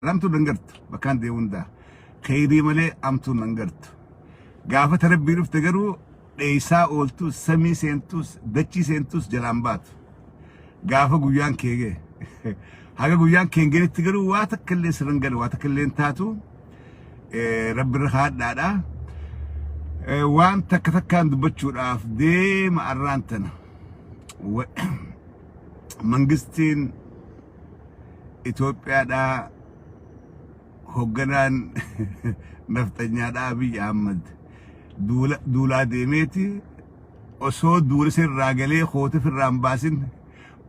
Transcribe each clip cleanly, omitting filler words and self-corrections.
Ramtu dangart bakan deunda khayri male amtu nangart gafa tarabbi rufte garu deisa oltu sami sentus dachi sentus jalambat gafa guyan kege haga guyan kenge tigaru wata kalle srangal wata kalle tatu rabbi rakhad dada wan takatakan dubachu daf de ma arantana mangistin Ethiopia da hoganan naftanya da Abiy Ahmed dula demeti oso dul sir ragale khote fi rambasin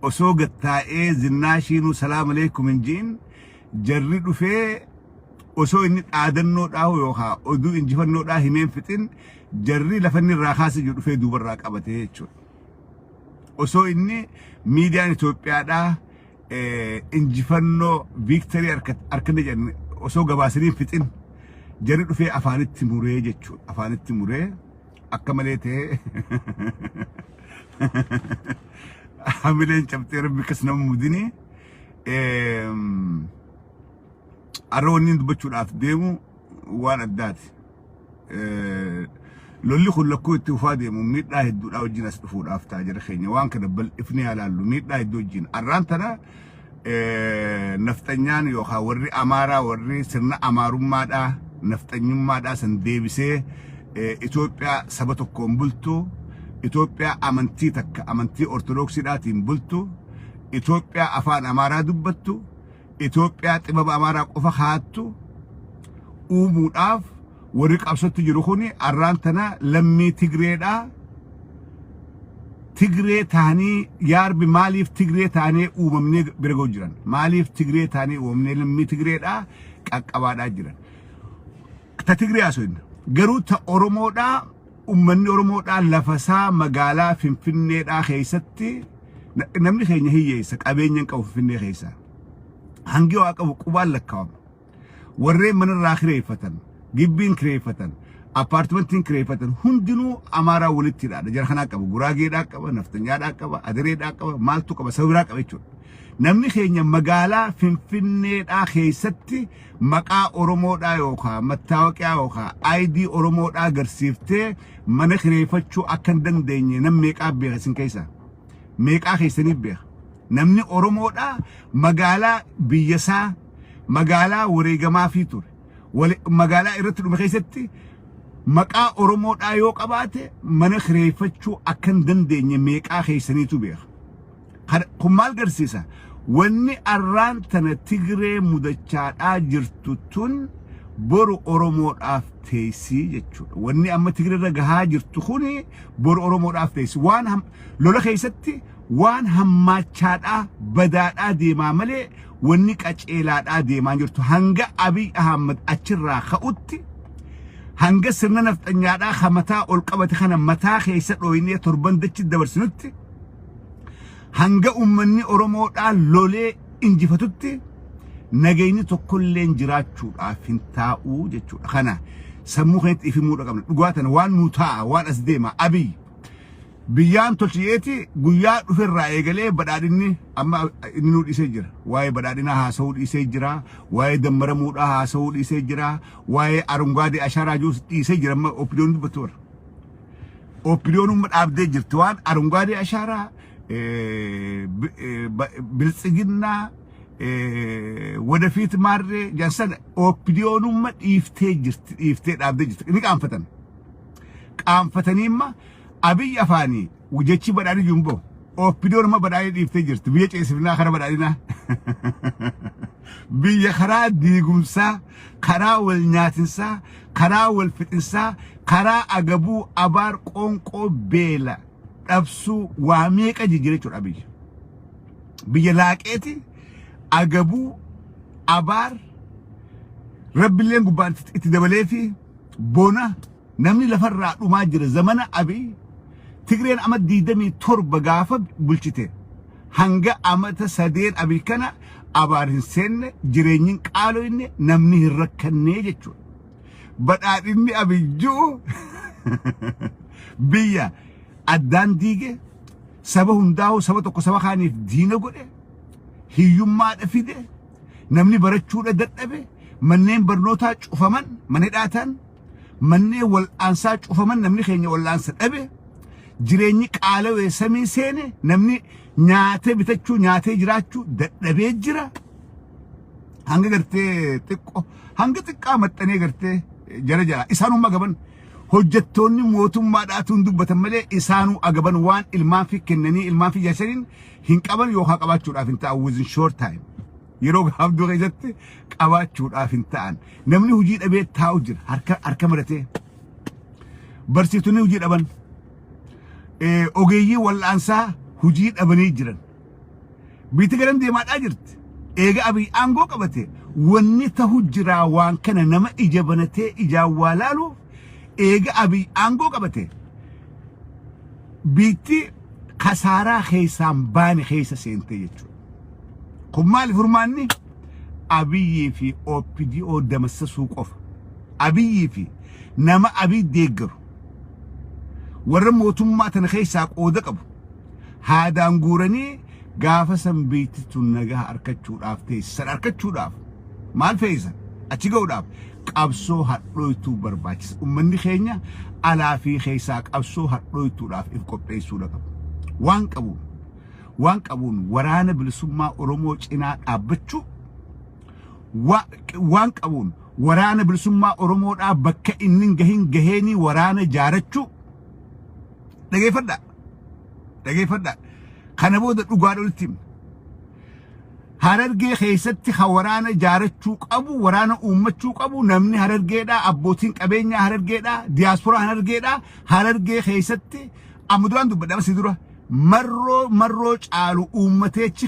oso gattae zinnashinu salam alaykum injin jarri dufe oso inni adanno da yoha odu injifanno da himen fitin jarri lafanni rakhasi dufe dubarra qabate jechu oso inni media Ethiopia da injifanno victory arkane janne oso gabasini fitin jarri dufe afanitti mure jechu afanitti mure akkamalete hamilen chabte rabbi kasna mudini aronin dubachu daf demu wan addati lolli khulakku ittifade mumida hiddu da wajina sdufu daf taajir khenya wan kada bal ifni alalu mida hiddu jin arantana naftanyan yo khawri amara warri sirna amarumma da naftanyumma da san debise Ethiopia sabato kombultu Ethiopia amanti takka amanti orthodoxi datin bultu Ethiopia afan amara dubbattu Ethiopia tibaba amara qofa khattu umudaf warri qabsatu jiru khuni arantana lammi tigreda tigre tani yarbi malif tigre tani umamne birgo jiran malif tigre tani umamne lammi tigreda qaqqabada jiran ta tigre asoin garu ta oromoda ummanni oromoda lafasa magala finfinne da khaysatti namni khaynya hiyeysa qabeenyan qabu finfinne khaysa hangi wa qabu qubal lakawam warre man rakhirefatan gibbin krefatan apartmentin krefatan hundinu amara walitti da jarhana qabu gurage da qaba naftanya da qaba adare da qaba maltu qaba sawira qaba chu namni khaynya magala finfinne da khaysatti maqa oromo da yoka mattawaqiya yoka id oromo da garsifte man khrefachu akan dandenye nam meqa be sin kaysa meqa khaysani be namni oromo da magala biyasa magala wareegama fitur wal magala iratu khaysatti maqa oromo da yo qabate man khrefachu akan dandenye meqa khaysani tu be kumal garsisa wanni arrantana tigre mudachada jirtutun boru oromo dafteysi jechu wanni amma tigre ragaha jirtu khuni boru oromo dafteysi wan ham lola khaysatti wan hammachada badada dema male wanni qacelada dema jirtu hanga Abiy Ahmed achirra khautti hanga sirna naftanyada khamata ulqabati khana mata khaysa doyne turbandachi dabarsinutti hanga ummanni oromo da lole injifatutti nagayni tokkolleen jiraachu afintaa'u jechu khana sammu khayt ifimu dhaqamna dhugatan waan mutaa waan asdeema Abiy biyyan tolchiyeti guyya dhufirra eegale badadinni amma inni nu dhisee jira waa'ee badadina haasa'uu dhisee jira waa'ee dammaramuudha haasa'uu dhisee jira waa'ee arungaade ashara juus dhisee jira amma opinion dubbatoor opinionum dhaabdee jirti waan arungaade ashara Bilxiginana ودفيت مرة جالسنا أوبديونهم ما يفتي عبد الجت إنك أم فتن ما أبي أفاني وجتشي بدأني جنبه أوبديون ما بدأني يفتي جت بيجي اسمنا خرا بدأنينا بيجي خرا ديجومسا خرا والناتنسا خرا والفتنسا خرا أجابو أبار قنقو بيلا أبسو واميك أجيجري شو أبي بيجي لاكتي أجابو أبار رب اللي نقبل تدبليتي بونا نمني لفرع وماجر زمن أبي تقرين أمد ديدمي ترب قافب بلشتين هنگا أمد سدين أبي كنا أبار سن جرينين قالوا إني نمني ركني جتشو بدأت إني أبي جو بيا أدان ديجي سبهم داو سبتو كسبا خاني في دينا قولي هيوم ما دفيده namni barachuudha dadhabe manneen barnootaa cufaman manedhaatan manneen wal'aansaa cufaman namni keenya wal'aansa dhabe jireenyi qaala'ee samii seene namni nyaatee bitachuu nyaatee jiraachuu dadhabee jira hanga gartee xiqqoo hanga xiqqaa maxxanee gartee jara isaanuma gaban hojjettoonni mootummaadhaatuun dubbatan malee isaanuu agaban waan ilmaan fi kennanii ilmaan fi jaashaniin hin qaban yookaan qabaachuudhaaf hin ta'an within short time yeroo gaabduu keessatti qabaachuudhaaf hin ta'an namni hojii dhabee taa'u jira harka maratee barsiisonni hojii dhaban ogeeyyii wal'aansaa hojii dhabanii jiran biitti galan deemaadhaa jirti eega abii aangoo qabate wanni ta'u jira waan kana nama ija banatee ijaan waa laaluuf eega abii aangoo qabate biitti kasaaraa keessaan baane keessa seente jechuudha kun maali furmaanni abiyyii fi OPDO damassasuu qofa abiyyii fi nama abii deeggaru warra mootummaa tana keessaa qooda qabu haadaan guuranii gaafa san biittitu nagaa arkachuudhaaf teessan arkachuudhaaf maal fe'isan achi ga'uudhaaf qabsoo hadhooytuu barbaachisa ummanni keenya alaa fi keessaa qabsoo hadhooytuudhaaf if qopheessuudha qabu waan qabuun waraana bilisummaa Oromoo cinaa dhaabbachuu waan qabuun waraana bilisummaa Oromoodhaa bakka inni gahin gaheenii waraana jaarachuu dhageeffadha kana booda dhugaadha ulti Harargee keessatti waraana jaarachuu qabu waraana uummachuu qabu namni Harargeedhaa abbootiin qabeenyaa Harargeedhaa diiyaasporaa Harargee keessatti amuduraan dubbadha si dura marroo caalu uummateechi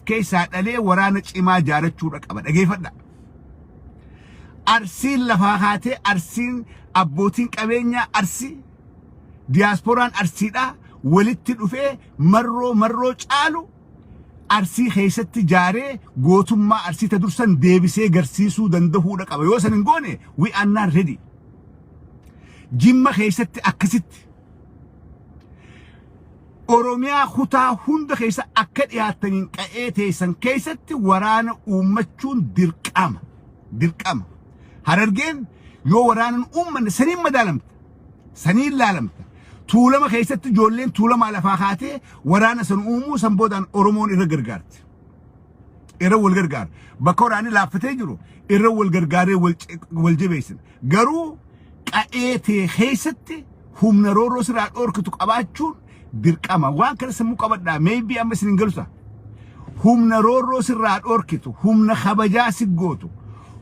keessaa dhalee waraana cimaa jaarachuudha qaba dhageeffadha arsiin lafaa haatee arsiin abbootiin qabeenyaa arsii diiyaasporaan arsiidhaa walitti dhufee marroo caalu arsii keessatti jaaree gootummaa arsii ta dursan deebisee garsiisuu danda'uudha qaba yoo san hin goone we are not ready jimma keessatti akkasitti Oromiyaa kutaa hunda keessa akka dhiyaataniin qa'ee teessan keessatti waraana uummachuun dirqama Harargeen yoo waraanan uummanne saniin madaalamta saniin laalamta tuulama keessatti ijoolleen tuulama lafaa kaatee waraana san uumuu san boodaan Oromoon irra gargaarti irra wal gargaar bakka waraanni laaffatee jiru irra wal gargaaree wal jabeessin garuu qa'ee tee keessatti humna rooroo siraa dhoorkitu qabaachuun dirqama waan kana sammuu qabadhaa maybe amma isin galusa humna rooroo siraa dhoorkitu humna kabajaa siggootu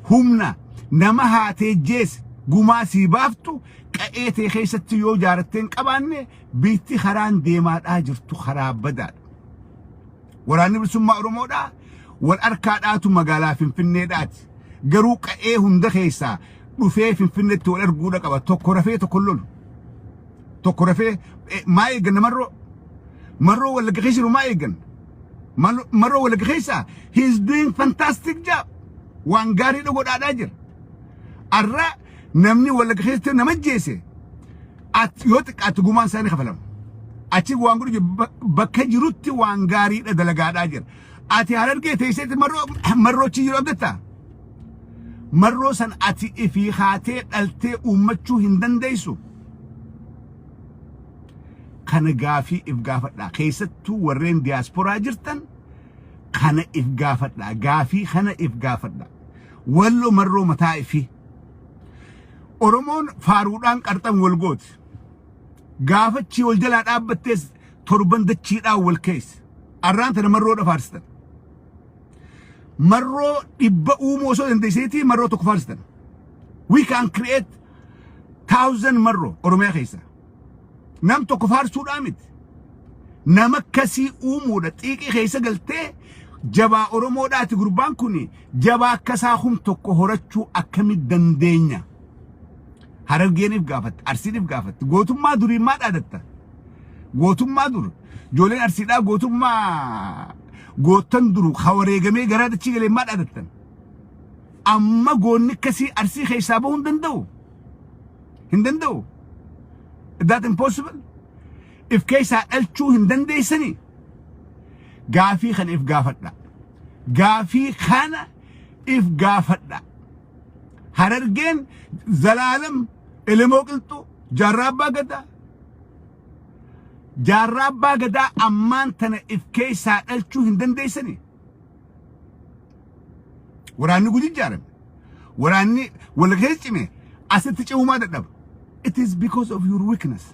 humna nama haatee jees gumaa sii baaftu qa'ee tee keessatti yoo jaaratteen qabaanne biitti karaan deemaadhaa jirtu karaa badaadha waraanni bilisummaa Oromoodhaa wal arkaadhaatu magaalaa Finfinneedhaati garuu qa'ee hunda keessaa dhufee Finfinneetti wal arguudha qaba tokko rafee tokko lolu tokko rafee maa eeggan marroo wal gaheessu maa eeggan marroo wal gaheessa he is doing fantastic job waan gaarii godhaadhaa jira arra namni wal gaheessu nama jeese yoo xiqqaatti gumaan isaanii kafalamu achi waan guddi bakka jirutti waan gaarii dalagaadhaa jira ati Harargee teesseetti marroochi jiru abdatta marroo san ati ifii haatee dhaltee uummachuu hin dandeessu kana gaafii if gaafadhaa keessattuu warreen diiyaasporaa jirtan kana if gaafadhaa gaafii kana if gaafadhaa wallo marroo mataa ifii Oromoon faaruudhaan qarxan wal gooti gaafachi wal jalaa dhaabbattees torban dachiidhaa wal keessa arraan tana marroo dhafaarstan marroo dhibba uumuu osoo dandeesseetii marroo tokko faarstan we can create 1000 marroo Oromiyaa keessa nam tokko faarsuudhaa miti nama akkasii uumuudha xiiqii keessa galtee jabaa Oromoodhaati gurbaan kun jabaa akkasaa hum tokko horachuu akkamitti dandeenya Harargeeniif gaafatti Arsiiniif gaafatti gootummaa durii maa dhaadatta gootummaa dur ijoolleen Arsiidhaa gootummaa gootan duru hawareegamee garaa dachii galee maa dhaadattan amma goonni akkasii Arsii keessaa bahuu hin danda'u is that impossible if keessaa dhalchuu hin dandeessanii gaafii kana if gaafadha gaafii kana if gaafadha harargeen zalaalam elemoo qilxuu jaarraa abbaa gadaa ammaan tana if keessaa dhalchuu hin dandeessanii waraanni gudin jaarame waraanni wala keessa cime asitti cimumaa dadhaba it is because of your weakness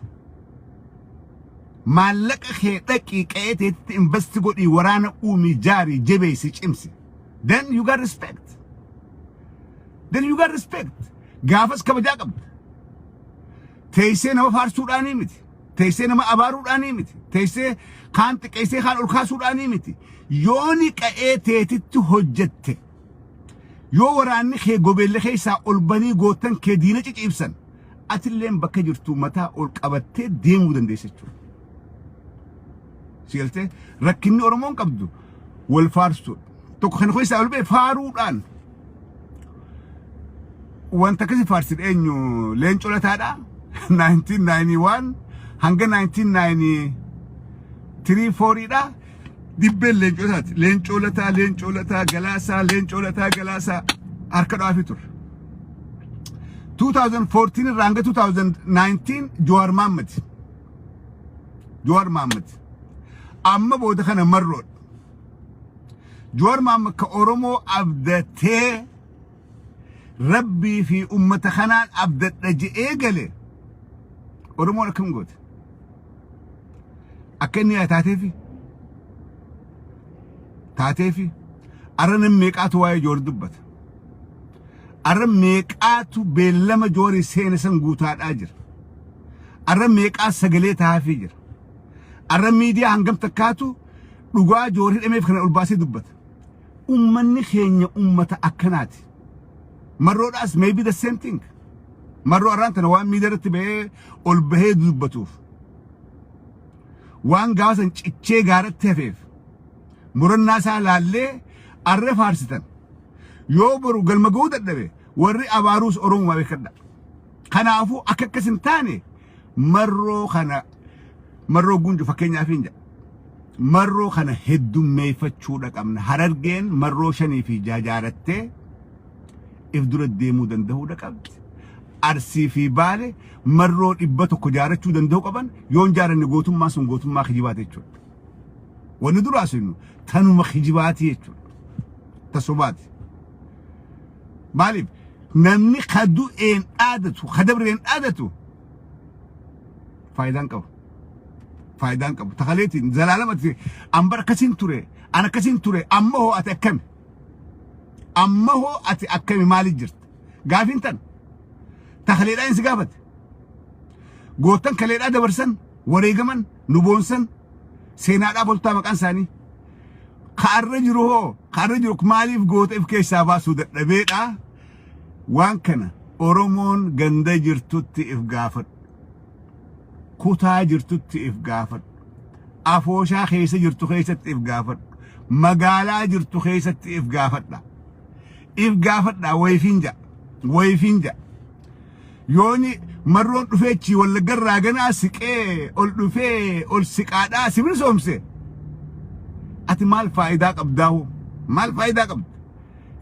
maallaqa kee dhaqii qayeeteetti investi godhii waraana uumii jaarii jabeessi cimsi then you got respect gaafas kabajaa qabda teessee nama faarsuudhaanii miti teessee nama abaaruudhaanii miti teessee kaan xiqqeessee kaan ol kaasuudhaanii miti yooni qayeeteetitti hojjette yoo waraanni kee gobeelle keessaa ol banii gootan kee diina ciciibsan atilleen bakka jirtu mataa ol qabattee deemuu dandeessa jechuudha sigalte rakkinni oromoon qabdu wal faarsu tokko kan keessaa ol bee faaruudhaan wanta kasi faarsid eenyu leencoo lataadha 1991 hanga 1993 4 dha dibbeen leencoo lataa galaasaa harka dhaafi ture 2014 irraa hanga 2019 Jawaar Mohammad amma booda kana marroodha Jawaar Mohammad ka Oromoo abdatee rabbii fi ummata kanaan abdadha je'ee gale Oromoon akkam goote akka inni taateefi arran meeqaatu waa'ee Joor dubbata arran meeqaatu beellama Joorii seena san guutaadhaa jira arran meeqaa sagalee taafii jira arran miidiyaa hangam takkaatu dhugaa Joor hidhameef kana ol baasee dubbata ummanni keenya ummata akkanaati marroodhaas maybe the same thing marroo arraan tana waan miidiyaa irratti bahee ol bahee dubbatuuf waan gaasan cichee gaaratti hafeef murannaa isaa laallee arre faarsitan yoo boru galma ga'uu dadhabe warri abaaruus Oromoo beekadha kanaafuu akka akkas hin taane marroo gunju fakkeenyaaf hin jedha marroo kana heddummeeffachuudha qabna harargeen marroo 5 fi 6 jaarattee if dura deemuu danda'uudha qabdi arsii fi baale marroo 100 jaarachuu danda'u qaban yoon jaaranne gootummaa sun gootummaa kijibaate jechuudha wanni duraa sunu tanuma kijibaati jechuudha tasobaati maaliif namni khadu een aadatu khadabreen aadatu faayidaan qabu takaleetiin zalaalamatti ambar kasin ture ana kasin ture amma hoo ati akkami maali jirta gaafin tan takaleedhaan si gaafate gootan kaleedhaa dabarsan wareegaman nuboonsan seenaadhaa boltaa maqaan isaanii kaarra jiru maaliif goota if keessaa baasuu dadhabeedha waan kana Oromoon ganda jirtutti if gaafadhu kutaa jirtutti if gaafadhu afooshaa keessa jirtu keessatti if gaafadhu magaalaa jirtu keessatti if gaafadha wayfinja yooni marroon dhufeechi walla garraa ganaa siqee ol dhufee ol siqaadhaa sibil soomse ati maal faayidaa qabda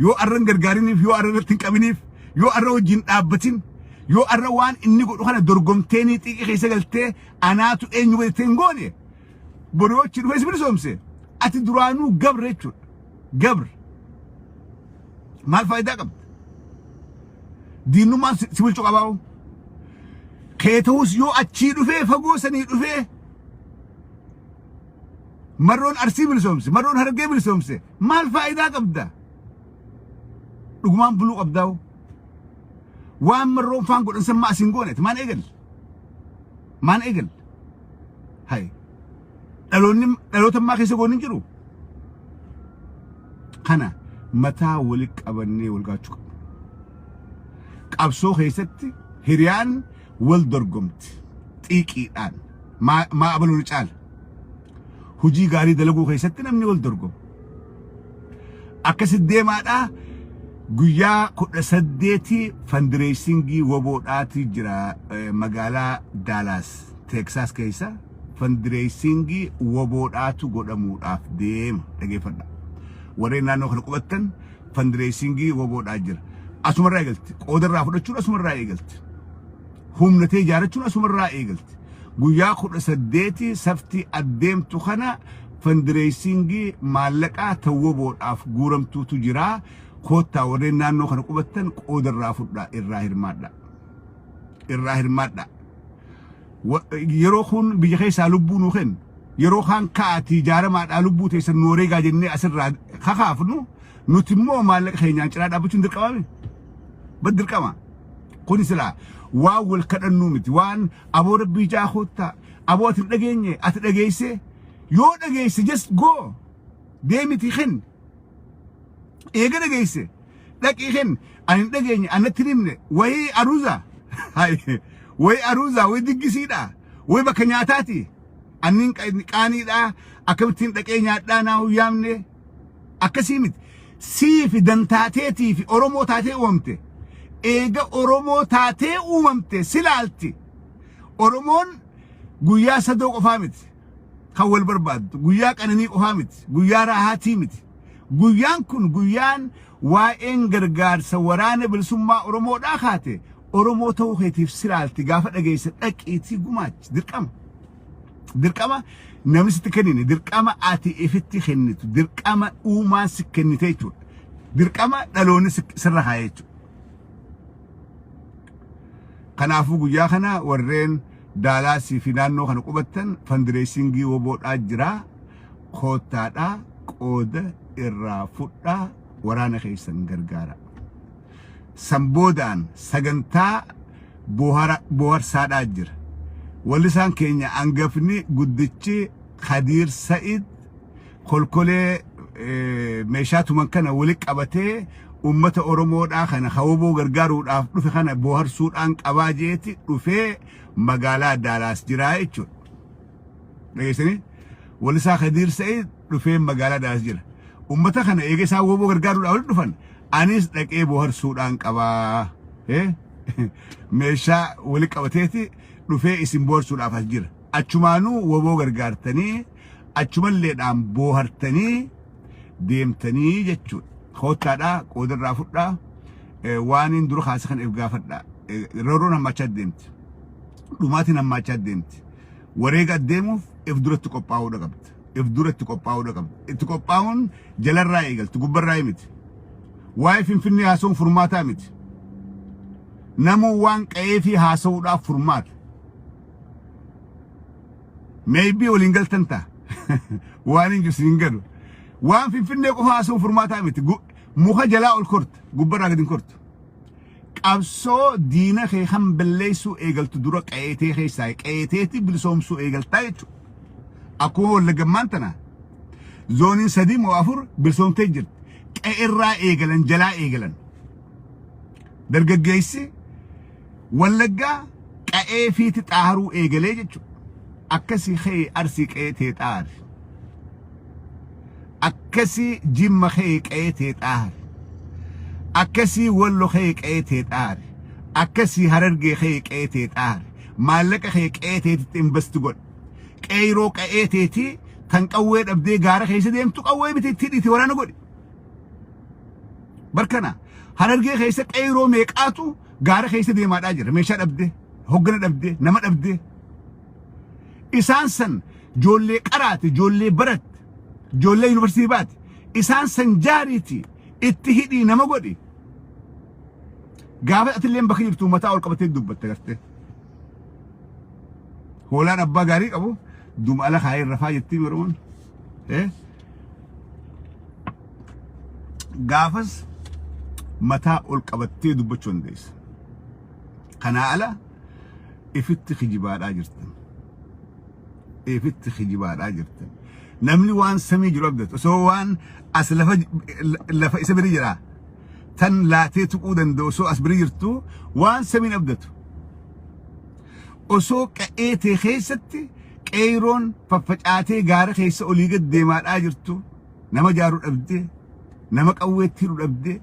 yoo arran gargaariniif yoo arran irratti hin qabiniif yoo arra wajjin dhaabbatin yoo arra waan inni godhu kana dorgomteenii xiqqii keessa galtee anaatu eenyu godhatee hin goone boroochi dhufee sibil soomse ati duraanuu gabra jechuudha gabra maal faayidaa qabda diinummaan sibil cuqabaawu keetawus yoo achii dhufee fagoo sanii dhufee marroon arsii bilisoomse marroon harargee bilisoomse maal faayidaa qabda dhugumaan buluu qabdaawu waan marroon faan godhan san maasin goonet maan eegal hay dhalootammaa keessa goonin jiru kana mataa wali qabannee wal gaachuu qabna qabsoo keessatti hiriyaan wal dorgomti xiiqiidhaan maa abaluun caala hujii gaarii dalaguu keessatti namni wal dorgomu akkasit deemaadhaa guyyaa 18 fundraisingii woboodhaati jira magaalaa Dallas Texas keessa fundraisingii woboodhaatu godhamuudhaaf deema dhageeffadha warreen naannoo kana qubattan fundraisingii woboodhaa jira. Asumarraa eegalti. Qoodarraa fudhachuun asumarraa eegalti. Humnatee ijaarachuun asumarraa eegalti. Guyyaa 18 saftii adeemtu kana fundraisingii maallaqaa woboodhaaf guuramtuutu jira. Koottaa warreen naannoo kana qubattan qoodarraa fudhaa irraa hirmaadha. Irraa hirmaadha. Yeroo kun biyya keessaa lubbuu nuu kennu. Yeroo kan kaati ijaaramaadhaa lubbuu teessan nu wareegaa jennee asirraa kakaafnu nuti immoo maallaqa keenyaan cinaa dhaabbachuun dirqama. Bad dirqama. Kun silaa waan wal kadhannuu miti. Waan aboo rabbii jaa koottaa aboo ati dhageenye ati dhageesse yoo dhageesse just go deemiti kenni. Eega dhageesse dhaqii kenni ani dhageenye anatti himne wayii aruuza wayii aruuza wayii diggisiidha wayii bakka nyaataati. Annin qaaniidha akkamittiin dhaqee nyaadhaa naa huyyaamne akkasii miti. Siifi dantaateetii fi Oromoo taatee uumamte. Eega Oromoo taatee uumamte silaalti. Oromoon guyyaa sadoo qofaa miti. Kan wal barbaaddu guyyaa qananii qofaa miti. Guyyaa raahaatii miti. Guyyaan kun guyyaan waa'een gargaarsa waraana bilisummaa Oromoodhaa kaate Oromoo ta'uu keetiif silaalti gaafa dhageesse dhaqiitii gumaachi dirqama. Dirqama namni sitti kennine dirqama ati ifitti kennitu dirqama uumaan si kennite jechuudha. Dirqama dhaloonni sirra haa jechuudha. Kanaafuu guyyaa kana warreen Daalaasii fi naannoo kana qubattan fundraisingii woboodhaa jira. Koottaadhaa qooda irraa fudhaa waraana keessan gargaara. Samboodaan sagantaa boharsaadhaa jira. Wallisaan keenya angafni guddichi Khadiir Sa'id kolkolee meeshaa tuman kana wali qabatee ummata Oromoodhaa kana hawaboo gargaaruudhaaf dhufe kana boharsuudhaan qabaa jeeti dhufee magaalaa Daalaas jira jechuudha. Dhageessanii wallisaa Khadiir Sa'id dhufee magaalaa Daalaas jira. Ummata kana eega isaa hawaboo gargaaruudhaaf wali dhufan anis dhaqee boharsuudhaan qabaa meeshaa wali qabateeti dhufee isin boharsuudhaaf as jira. Achumaanuu hawaboo gargaartanii achumalleedhaan bohartanii deemtanii jechuudha. Koottaadhaa qoodarraa fudhaa waaniin dura kaasa kan ifgaafadhaa. Rooroon hammachaa deemti. Dhumaatiin hammachaa deemti. Wareega adeemuuf if duratti qophaa'uudha qabda. If duratti qophaa'uudha qabda. Itti qophaa'uun jalarraa eegalti gubbarraa miti. Waa'ee Finfinnee haasa'uun furmaataa miti. Namuu waan qa'ee fi haasa'uudhaaf furmaata. Maybe waliin galtan ta'a. Waan hin jirsin hin galu. Waan Finfinnee qofa haasa'uun furmaataa miti. Muka jalaa ol korta gubbarraa gadi hin kortu. Qabsoo diina kee kan balleessuu eegaltu dura qa'eetee keessaa qa'eeteetti bilisoomsuu eegaltaa jechuudha. Akkuma wallaggammaan tana zooniin 3 moo 4 bilisoomtee jirti. Qa'eerraa eegalan jalaa eegalan. Dargaggeessi wallaggaa qa'ee fiiti xaaruu eegalee jechuudha. Akkasii kee arsii qa'eetee xaari. Akkasii jimma kee qa'eetee xaari. Akkasii wallo kee qa'eetee xaari. Akkasii harargee kee qa'eetee xaari. Maallaqa kee qa'eeteetitti investi godha. Qeyroo qa'eeteetii kan qawwee dhabdee gaara keessa deemtu qawwee biteetti hidhiiti waraana godhi. Barkana harargee keessa qeyroo meeqaatu gaara keessa deemaadhaa jira. Meeshaa dhabdee, hoggana dhabdee, nama dhabdee. Isaan san joollee qaraate, joollee baratte, joollee yuunivarsiitii baate. Isaan san jaariiti itti hidhii nama godhi. Gaafa atillee bakka jirtu mataa ol qabatee dubbatte gartee. Hoolaan abbaa gaarii qabu duma ala kaayee rafaa jettii Oromoon. Gaafas mataa ol qabattee dubbachuu dandeessa. Kanaa ala ifitti kijibaadhaa jirtan. Ifitti kijibaadhaa jirtan. Namni waan samii jiru abdatu. Osoo waan as lafa isa bira jira. Tan laatee tuquu danda'u osoo as bira jirtu waan samiin abdatu. Osoo qa'eetee keessatti qeyroon faffacaatee gaara keessa olii gad deemaadhaa jirtu nama jaaruu dhabdee nama qawweetti hidhuu dhabdee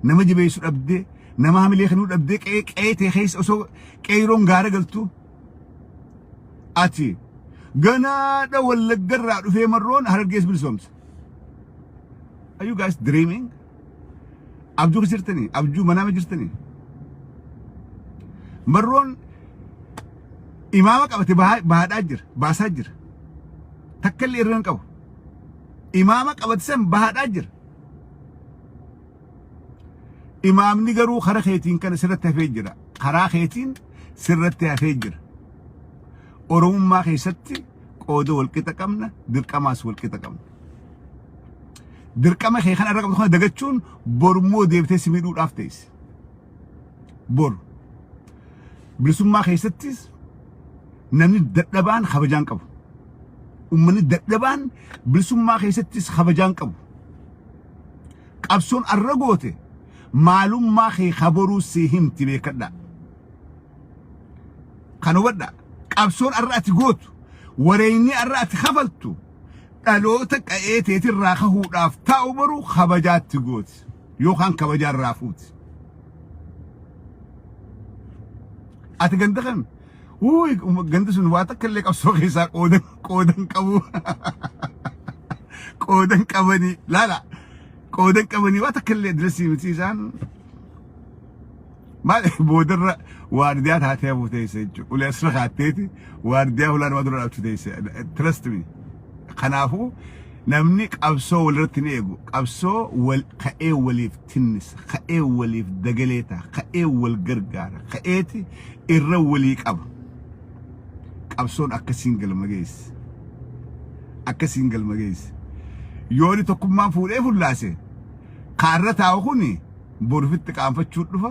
nama jibeessuu dhabdee nama hamilee kanuu dhabdee qa'eetee keessa osoo qeyroon gaara galtu ati ganaadha wallaggarraa dhufee marroon harargees bilisoomsa. Are you guys dreaming? abjuu jirtanii abjuu manama jirtanii marroon imaama qabate bahaadhaa jira baasaa jira takkallee irraan qabu imaama qabate san bahaadhaa jira imaamni garuu karaa keetiin kana sirratti hafee jira karaa keetiin sirratti hafee jira oromummaa keessatti qooda walqixa qabna dirqamaas walqixa qabna dirqama kee kana irra qabdu kana dagachuun bormoo deebitee si miidhuudhaaf ta'is bor bilisummaa keessattis namni dadhabaan kabajaan qabu ummanni dadhabaan bilisummaa keessattis kabajaan qabu qabsoon arra goote maalummaa kee khabaruu si himti beekadha kan hubadha qabsoon arra ati gootu wareeyni arra ati kafaltu dhaloota qa'ee teetirraa kahuudhaaf taa'u baruu kabajaatti gooti yookaan kabajaan raafuuti ati ganda kan ganda sun waa takka illee qabsoo keessaa qoodan qabu qoodan qabanii laala qoodan qabanii waa takka illee diresii miti isaan maal boodarra waardiyaa taatee hafu teesse jechuudha ulee asirra kaatteeti waardiyaa hulaan waa dura dhaabtu teesse trust me kanaafu namni qabsoo walirratti ni eegu qabsoo ka'ee waliif tinnisa ka'ee waliif dagaleeta ka'ee wal gargaara ka'eeti irra walii qaba qabsoon akkasiin galma geessi yooni tokkummaan fuudhee fullaase kaarra taa'u kuni borufitti qaanfachuu dhufa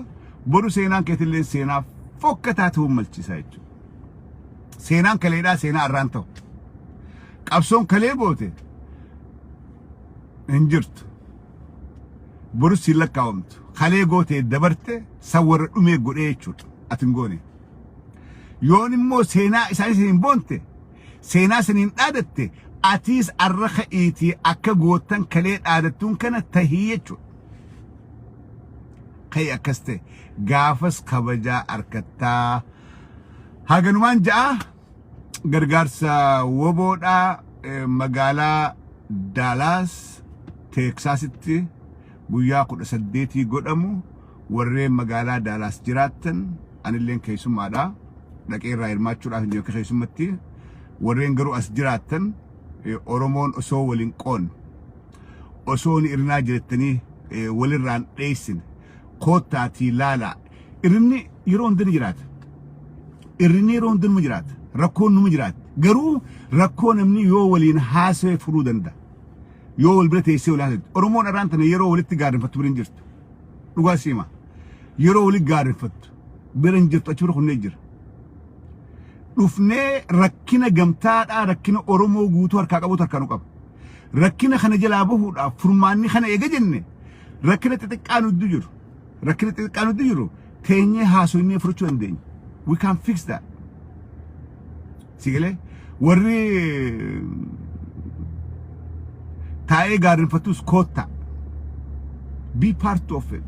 boru seenaan keetillee seenaa fokkataa ta'uu malchiisa jechuudha seenaan kaleedhaa seenaa arraan ta'u qabsoon kalee goote hin jirtu boru si lakkaa'amtu kalee goote dabarte sawwarra dhumee godhee jechuudha atin goone yoon immoo seenaa isaanis hin boonte seenaa saniin dhaadatte atiis arra ka'iitii akka gootan kalee dhaadattuun kana tahii jechuudha ka'ii akkas ta'e gaafas kabajaa arkattaa haganumaan ja'a gargaarsa woboodhaa magaalaa Daalaas Teeksaasitti guyyaa 18 godhamu warreen magaalaa Daalaas jiraattan anilleen keessummaadha dhaqee irraa hirmaachuudhaaf hin jiru keessummatti warreen garuu as jiraattan Oromoon osoo waliin qoon osoo ni irnaa jirettanii walirraan dheessin koottaatii laala irni yeroo hundinuu jiraata irni yeroo hundinuu jiraata rakkoon numa jiraata garuu rakkoo namni yoo waliin haasawee furuu danda'a yoo wal bira teessee wal haasawee Oromoon arraan tana yeroo walitti gaadinfattu bira hin jirtu dhugaa siima yeroo walitti gaadinfattu bira hin jirtu achi bira kunnee jira dhufnee rakkina gamtaadhaa rakkina Oromoo guutuu harkaa qabuutu harkaa nu qaba rakkina kana jalaa bahuudhaaf furmaanni kana eega jenne rakkina xixiqqaa nutti jiru rakkina xixiqqaa nutti jiru teenyee haasofnee furachuu dandeenya we can fix that sigalee warri taa'ee gaadinfattus kootta be part of it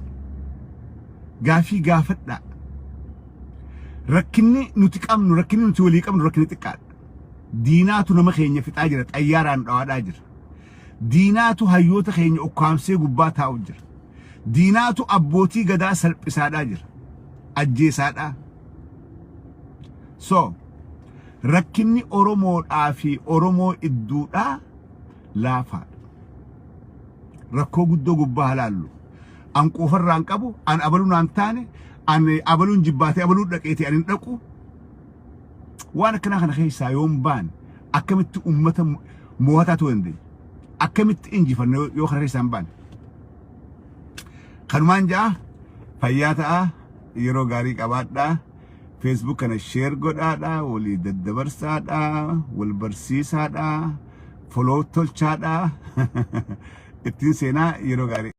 gaafii gaafadhaa rakkinni nuti qabnu rakkinni nuti walii qabnu rakkinni xiqqaadha diinaatu nama keenya fixaa jira xayyaaraan dhawaadhaa jira diinaatu hayyoota keenya ukkaamsee gubbaa taa'u jira diinaatu abbootii gadaa salphisaadhaa jira ajjeesaadhaa so rakkinni Oromoodhaa fi Oromoo idduudhaa laafaadha rakkoo guddoo gubbaa halaallu an qofarraan qabu an abaluu naan taane an abaluun jibbaatee abaluu dhaqeeti an hin dhaqu waan akkana kana keessaa yoon baan akkamitti ummata mo'ataa ta'uu dandeenya akkamitti injifanne yoo kana keessaa hin baan kanumaan ja'a fayyaa ta'a yeroo gaarii qabaadhaa Facebook kana share godhaadhaa walii daddabarsaadhaa wal barsiisaadhaa follow tolchaadhaa ittiin seenaa yeroo gaarii